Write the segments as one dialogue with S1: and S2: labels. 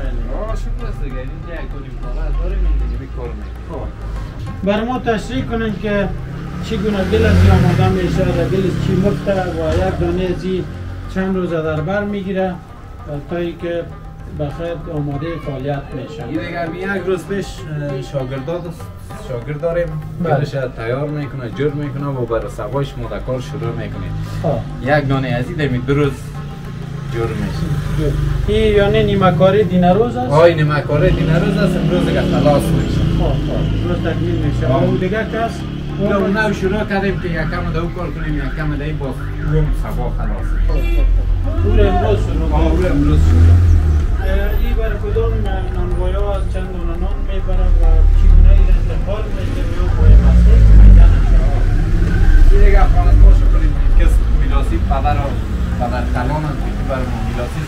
S1: خیلی
S2: شکر است دیگه اینجا یک کنیم کارا داریم اینجا کار میکنیم.
S1: برای ما تشریح کنین که چگونه گل از آماده میشه، گل چی مفته و یک دانه ازی چند روز در بر میگیره تا اینکه بخیر آماده فعالیت میشه.
S2: این دیگه یک روز پیش شاگرد داریم گلش تیار میکنه، جور میکنه و برای سبایش ما کار شروع میکنیم. یک دانه ازی در دو روز جور میشه.
S1: این یعنی نیمه کاری دینه روز است؟
S2: های نیمه کاری دینه روز است، امروز دیگه خلاص میشه.
S1: روز تکمیل میشه. او دیگه کس؟
S2: اونو شروع کردیم که یکم دو کار کنیم، یکم دهی باز روم سبا خلاص.
S1: او امروز شروع؟
S2: او امروز شروع.
S1: این برای کدوم نانوایی از چند دونه نان میبره و چگونه این انتقال میشه به او باید مسئله میدنه شما؟
S2: این دیگه خواهد باشه کنیم کس میلاسی پدر کلان هم که برای میلاسی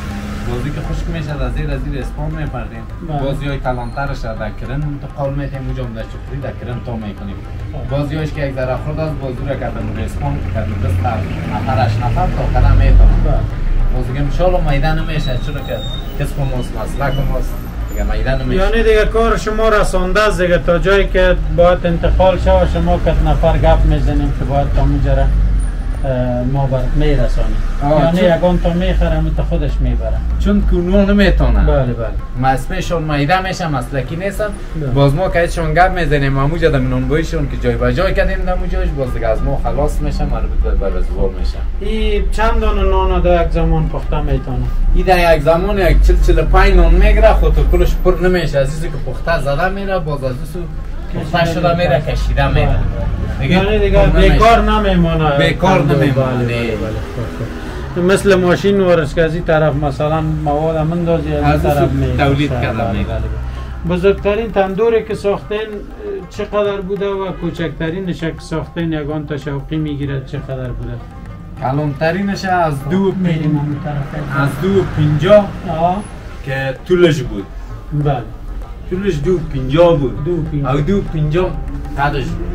S2: بازی که خشک میشه از زیر اسپان میپردیم. بازی های کلانترش در کرن انتقال میتیم اونجا در چکری در کرن تا میکنیم. بازی هایش که یک ذره خورد از بازی را کردن اسپان کردن دست نفرش نفر تا کرن میتونم. بازی که انشالله میدان نمیشه چرا که کسب ماست مسلک ماست دیگه میدان نمیشه.
S1: یعنی دیگه کار شما رسانده است دیگه تا جایی که باید انتقال شود شما کت نفر گپ میزنیم که باید تا اونجا ما برات میرسانیم. یعنی یگان تا میخرم تا خودش میبره.
S2: چون کنون نمیتونه.
S1: بله.
S2: مسئلهشون میده میشه مسلکی نیستن. باز ما که ایشون گپ میزنیم اموجا در نانواییشون که جای به جای کردیم در موجاش باز دیگه از ما خلاص میشه مربوط به زور میشه.
S1: این چند دانه نان در یک زمان پخته میتونه؟
S2: این در یک زمان یک 45 نان میگیره خود کلش پر نمیشه از اینکه پخته زده میره باز از سو پخته شده میره کشیده میره.
S1: یعنی دیگه بیکار نمیمونه.
S2: بیکار نمیمونه.
S1: مثل ماشین ورش که از این طرف مثلا مواد مندازی از این طرف
S2: تولید کرده میگه.
S1: بزرگترین تندوری که ساختین چقدر بوده و کوچکترینش که ساختین یگان تا شوقی میگیره چقدر بوده؟
S2: کلانترینش از 2.50 که طولش بود.
S1: بله.
S2: طولش 2.50 بود. او 2.50 قدش بود.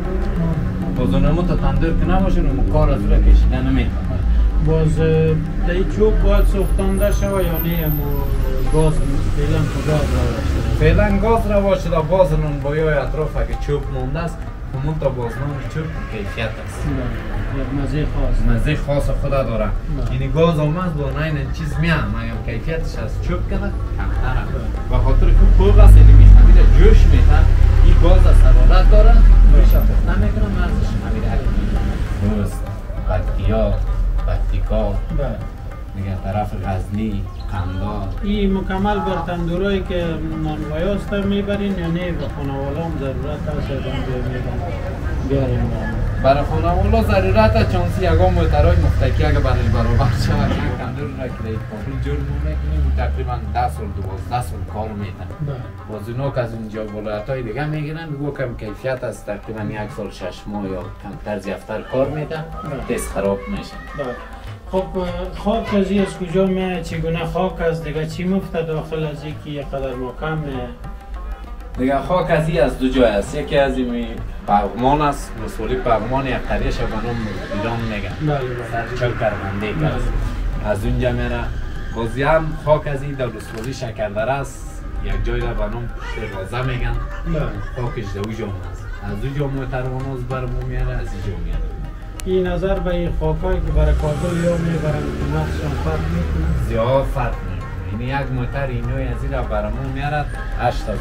S2: بازونمون تا تندور که نباشه نمو کار از را کشیده نمیتونه.
S1: باز دایی چوب باید سوختانده شوه یا نه گاز فعلا گاز روا شده؟
S2: فعلا گاز روا شده باز نانوایی های اطراف اگه چوب مونده است همون تا بازنان چوب کیفیت است. مزه خاص خدا داره. یعنی گاز آمد با این چیز میام اگه کیفیتش از چوب کنه کمتره. و خاطر که خوب است یعنی میخواد جوش میتن این گاز از حرارت داره میشه پخته میکنه مرزش نمیره. درست بکتیکا دیگه طرف غزنی قندار
S1: این مکمل بر تندورایی که نانوایی هست میبرین یا نه به خانواده هم ضرورت هست بیاریم؟
S2: برای خانواده ضرورت هست چانسی یکا محترهای مفتکی اگه برای برابر شود تندور را که کابل جور میکنیم تقریبا 10 سال 12 سال کار میتن. باز اونا که از اینجا ولایت های دیگه میگیرن بگو کم کیفیت است تقریبا 1 سال 6 ماه یا کمتر زیادتر کار میتن دست خراب میشه.
S1: خب خاک از این از کجا میه؟ چگونه خاک است دیگه چی مفته داخل از یکی یک قدر محکم میه؟
S2: دیگه خاک از این از دو جای است. یکی از این پغمان است رسولی پغمان یک قریش به نام ایران میگن سرچل کرمنده است از اونجا میره. بازی هم خاک از این در رسولی شکردره است یک جای را به نام شیرازه میگن خاکش در اونجا است. از اونجا محترمانوز برمون میاره از اینجا میاره.
S1: این نظر به این خاکایی که برای کابل یا میبرن قیمتشان فرق میکنه؟
S2: زیاد فرق میکنه. این یک موتر اینوی از این را برامون میارد 8,000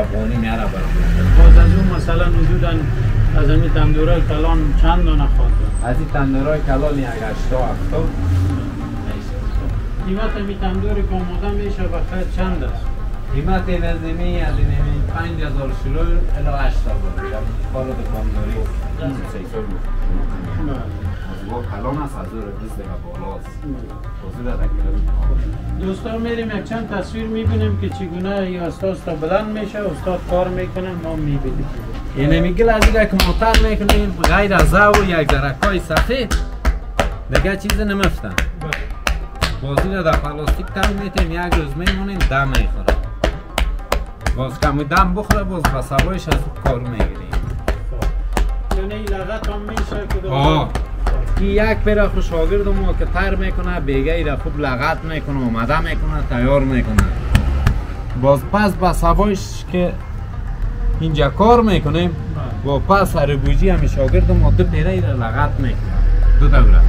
S2: افغانی میاره برامون.
S1: باز از اون مثلا وجودا از این تندورای کلان چند دانه خاک؟
S2: از این تندورای کلان یک 80-70
S1: قیمت این تندوری که آماده میشه بخیر چند است؟
S2: قیمت لازمی از این 5,000 شلو الی 8,000 کار دکانداری سیکل با کلان است از او رقیز دیگه بالاست.
S1: دوستان میریم یک چند تصویر میبینیم که چگونه یا استاد تا بلند میشه استاد کار میکنه ما میبینیم.
S2: یعنی میگل از اینه که موتر میکنیم غیر از او یک درکای سفید دیگه چیز نمیفتن. بازی را در پلاستیک تن میتیم یک روز میمونیم دم میخوره. باز کمی دم بخوره باز به سوایش از کار میگیریم.
S1: یعنی این لغت هم میشه که
S2: که یک پیر خوش شاگرد ما که تر میکنه بیگه ای را خوب لغت میکنه اومده میکنه تیار میکنه باز پس با سوایش که اینجا کار میکنیم با پس هربوجی همه شاگرد ما دو پیره ای را لغت میکنه دو دوره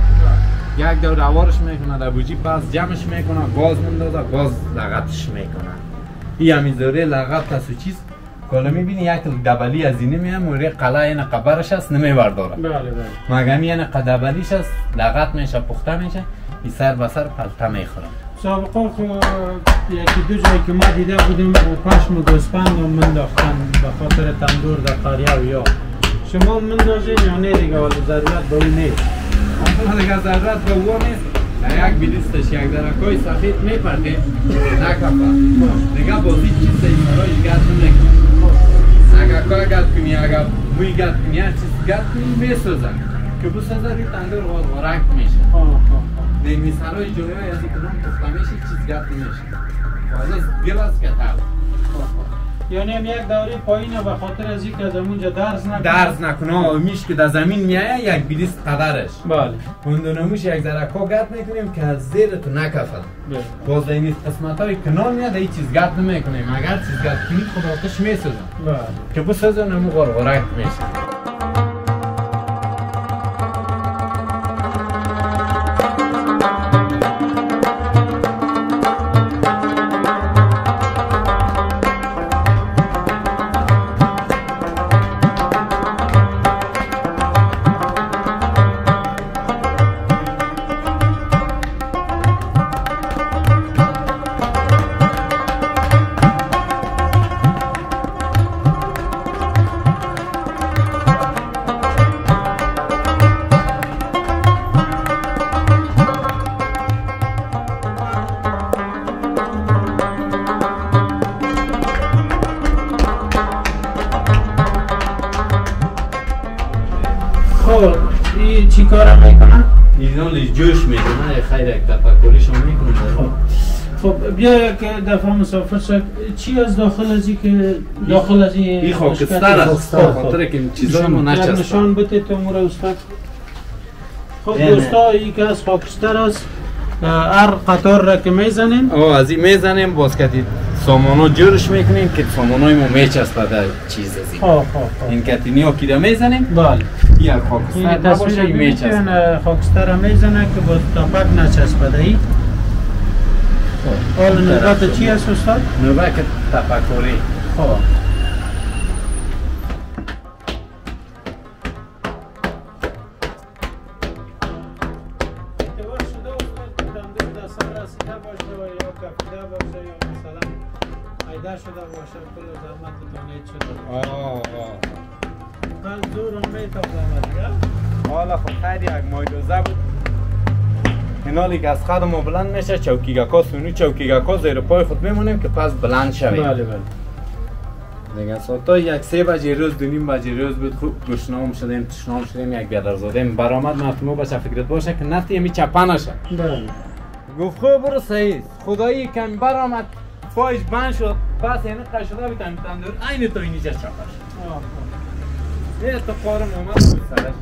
S2: یک دوره وارش میکنه در بوجی پس جمعش میکنه گاز مندازه گاز لغتش میکنه این همین دوره لغت هست و چیز کالا میبینی یک دبلی از اینه میام موری قلعه این قبرش هست نمیبرداره
S1: بله بله
S2: مگمی این دبلیش هست لغت میشه پخته میشه این سر به سر پلته میخورم
S1: سابقا خو یکی دو جایی که ما دیده بودیم پشم گوسفند رو منداختن به خاطر تندور در قریه و یا شما مندازین یا نه دیگه ولی ضرورت به اون نیست
S2: اما دیگه ضرورت به اون نیست در یک بلیستش یک درکای سفید میپرده نکفه دیگه بازی چیز سیمارای گرد نمیکنه اگر کار گرد کنی اگر موی گرد کنی هر چیز گرد کنی میسوزن که بسازه روی تندور غرق میشه در مثالای جایی های از این کنون پخته میشه چیز گرد میشه ولی دل است که تل
S1: یعنی هم یک دوره پایینه به خاطر از اینکه از اونجا
S2: درز نکنه میش که در زمین میایه یک بلیست قدرش
S1: بله
S2: اندونموش یک ذره کا گرد میکنیم که از زیر تو نکفه باز این قسمت های کنار میاد این چیز گرد نمیکنیم اگر چیز گرد کنید خود آتش میسوزن که بسازن همون غرغرک میشه
S1: این چی کارم میکنن؟
S2: این جوش میکنه خیلی یک تفکریشون میکنه
S1: خب بیا یک دفعه مسافر شد چی از داخل از این که داخل از
S2: این خاکستر است خاطر که چیزای ما نچسته
S1: نشان بده تو مورا استاد خب دوستا این که از خاکستر است هر قطار را که میزنیم
S2: از این میزنیم باز کتی سامانو جورش میکنیم که سامانوی ما میچسبه در چیز از این این کتینی ها که میزنیم
S1: بله
S2: این خاکستر نباشه این میچسبه
S1: خاکستر را میزنه که با تاپک نچسبه دهی حالا نوبت چی است استاد؟
S2: نوبت تفکری
S1: خب شده باشه کل زحمت دانید شده من زورم میتابم
S2: حالا خب خیلی یک مایدوزه بود اینالی که از خد ما بلند میشه چوکیگاکا سونی چوکیگاکا زیر پای خود میمونیم که پس بلند شویم
S1: بله بله
S2: دیگه ساعتا یک 3 بجه روز 2 بجه روز بود خوب گشنام شدیم تشنام شدیم یک بیادر زدیم برآمد مفهوم باشه فکرت باشه که نفتی همی چپنشه
S1: بله
S2: گفت خوب برو صحیح خدایی کمی برآمد پایش بند شد پس اینه قش شده بیتم تندور عین تو اینجا چپش یه اتفاق اومد بود سرش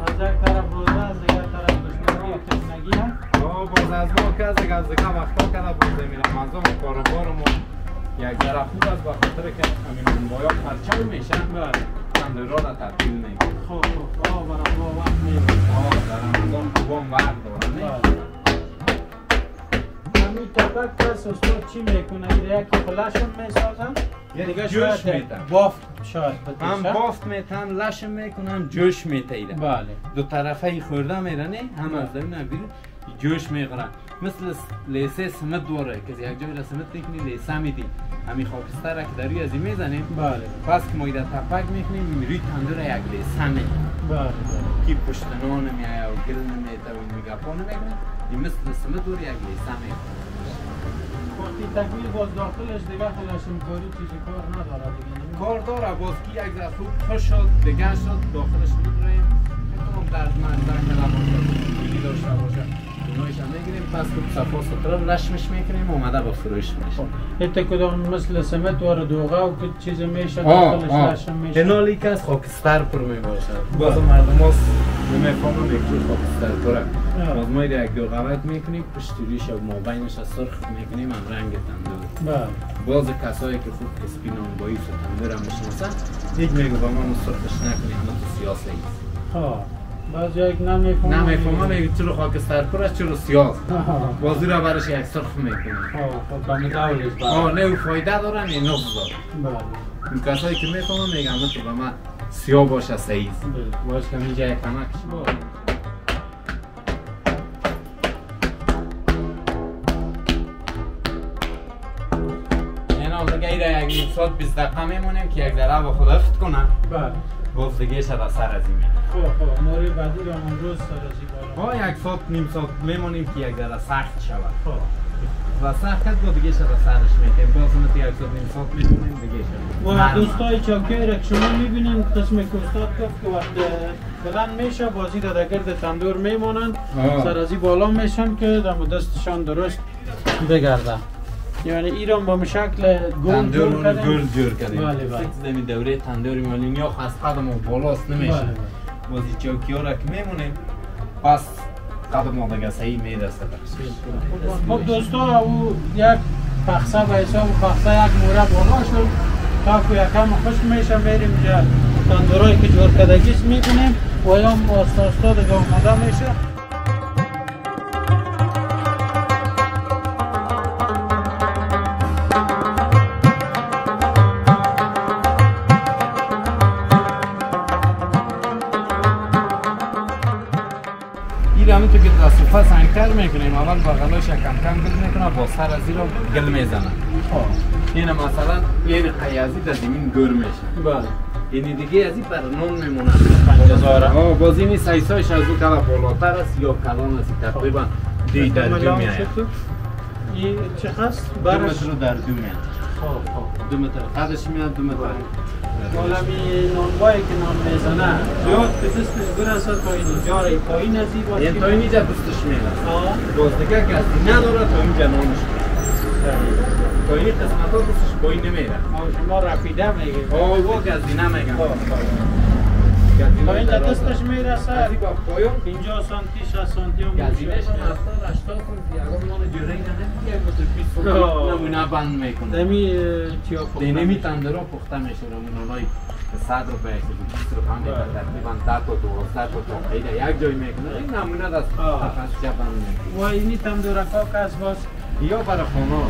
S1: از یک طرف روزه از دیگر طرف دشمنی تشنگی هم
S2: باز از ما که از دیگه وقتا کنه بوده میرم منظام کاربار ما یک ذره خوب است بخاطر که همین منبایا پرچم میشن تندورا را تبدیل میکنه
S1: خوب برای وقت میبود
S2: در رمضان خوبان وقت دارن
S1: همین تبک کس استاد چی میکنه؟ یکی فلشم میسازن؟
S2: یا دیگه جوش میتن
S1: بافت شاید
S2: هم بافت میتن لشم میکنن جوش میتیرن
S1: بله
S2: دو طرفه خورده میرنه هم از دمین هم بیرون جوش میخورن مثل لیسه سمت دوره که یک جای را سمت میکنی لیسه میدی همین خاکستر را که در روی ازی میزنیم
S1: بله
S2: پس که ما ایده تپک میکنیم روی تندور یک لیسه میدیم
S1: بله
S2: که پشتنان میایه و گل نمیده و میگپا نمیکنه این مثل سمت دور یک لیسه میکنه
S1: وقتی تکمیل باز داخلش دیگه خلاشم کاری چیزی کار نداره دیگه
S2: کار داره باز که یک ذره خوب خوش شد دیگه شد داخلش میگیریم میتونم درد منظر کلا باشه بیلی داشته باشه اونایش هم میگیریم پس خوب صفا ستره لشمش میکنیم اومده با فروش میشه
S1: حتی کدام مثل سمت وارد دوغه و که چیز میشه داخلش لشم میشه
S2: اینالی که از خاکستر پر میباشه باز مردم هاست نمیفهمم یک جور خاکستر پره. باز ما یک دور غلط میکنیم پشت ریش و مابینش سرخ میکنیم هم رنگ تندور. باز کسایی که خوب اسپینان بایی و تندور هم میشناسن هیچ میگو با ما سرخش نکنیم همه تو سیاسه ایست.
S1: باز یک نمیفهمم
S2: یک چرا خاکستر پره چرا سیاس. بازی را برش یک سرخ میکنیم.
S1: خب بمیداولیش
S2: نه او فایده دارن این نفس دارن. این کسایی که میفهمم میگم تو با ما سیاه باشه سعید. باش که اینجا یک کمکش باشه. دیگه یک ساعت 20 دقیقه میمونیم که یک ذره با خود افت کنه. باز دیگه شد از سر از این
S1: خب موری بعدی رو امروز سر از این
S2: بالا یک ساعت نیم ساعت میمونیم که یک ذره سخت شود و سخت با دیگه شد از سرش میکنیم باز ما یک ساعت نیم ساعت میمونیم دیگه شد
S1: و دوستای چاکی را که شما میبینین قسم که استاد گفت که وقت بلند میشه بازی را در گرد تندور میمونن سر از این بالا میشن که در دستشان درست بگرده یعنی ایران با شکل گل
S2: جور کردیم. بله بله. دوره تندوری میمونیم یا از قدم و بالاست نمیشه. بازی چوکی ها را که میمونیم پس قدم ها دیگه صحیح میرسه.
S1: خب دوستا او یک پخصه به حساب پخصه یک موره بالا شد تا که یکم خوش میشه میریم جا تندورایی که جور کردگیست میکنیم و یا آستا دیگه آماده میشه.
S2: همونطور که تصوفه سنگتر میکنیم اول بغلاش کم کم گل میکنه با سر از این رو گل میزنه این مثلا این قیازی در زمین گر میشه
S1: بله
S2: این دیگه از این بر نون میمونه باز این سایسایش از او کلا بالاتر است یا کلان است تقریبا 2 در 2 میآید
S1: این چه هست؟
S2: 2 متر در 2 میآید 2 متر قدش میاد 2 متر
S1: حالا می نانوایی که نان میزنه زیاد به دستش برسه تا اینجا را پایین از این باشه
S2: این تا اینجا دستش میرسه باز دیگه کسی نداره تا اینجا نانش تا این قسمت ها دستش پایین نمیره
S1: شما رفیده میگه
S2: با گزی نمیگم
S1: تا اینجا دستش میرسه 50 سانتی 60 سانتی هم
S2: گزینش 70 80 سانتی اگر مال جوره نمیگه یک متر 20 سانتی نمونه بند میکنه نمی تندرها پخته میشه نمونه‌های 100 روپیه 20 روپیه تقریبا 10 تا 12 تا تقریبا یک جای میکنه این نمونه از تخصص بند میکنه
S1: و اینی تندورکا که از باز
S2: یا برای خانه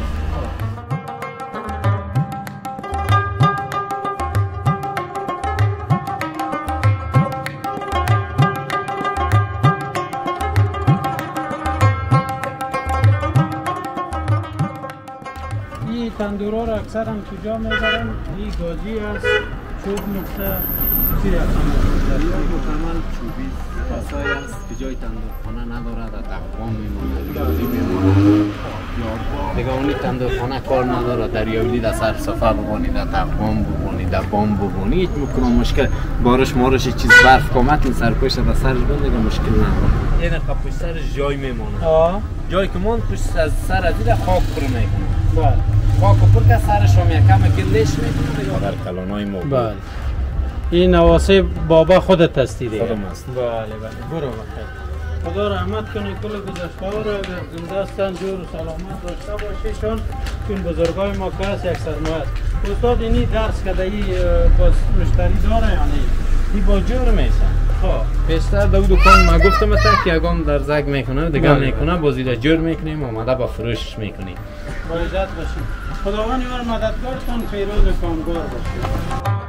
S1: تندورا را اکثر هم کجا میبرن؟ این گازی است چوب نقطه چی رقم
S2: دریا مکمل چوبی پاسای است که جای تندورخانه نداره در تقوام میمونه گازی میمونه دیگه اونی تندورخانه کار نداره دریاولی در سر صفحه ببانی در تقوام ببانی در بام ببانی هیچ مکنه مشکل بارش مارش چیز برف کامت این سرپشت در سرش بند دیگه مشکل نداره این پشت سرش جای میمونه جایی که من پشت از سر از دیده خاک پر میکنه خاک پر که سرش هم یکم گلش میکنه در کلانای ما
S1: بله این نواسه بابا خودت هستی دیگه
S2: خودم است
S1: بله بله برو بخیر خدا رحمت کنه کل گذشته ها را اگر زنده هستن جور و سلامت داشته باشیشون چون بزرگای ما که هست یک سرمایه است استاد اینی درس کده ای باز مشتری داره یا نه؟
S2: این با جور میشن پیشتر دو دکان ما گفتم تا که یگان در زگ میکنه دیگه میکنه بازی در جور میکنیم آماده با فروش میکنیم
S1: با عزت باشیم خداوند یار مددگار کن پیروز کامگار باشیم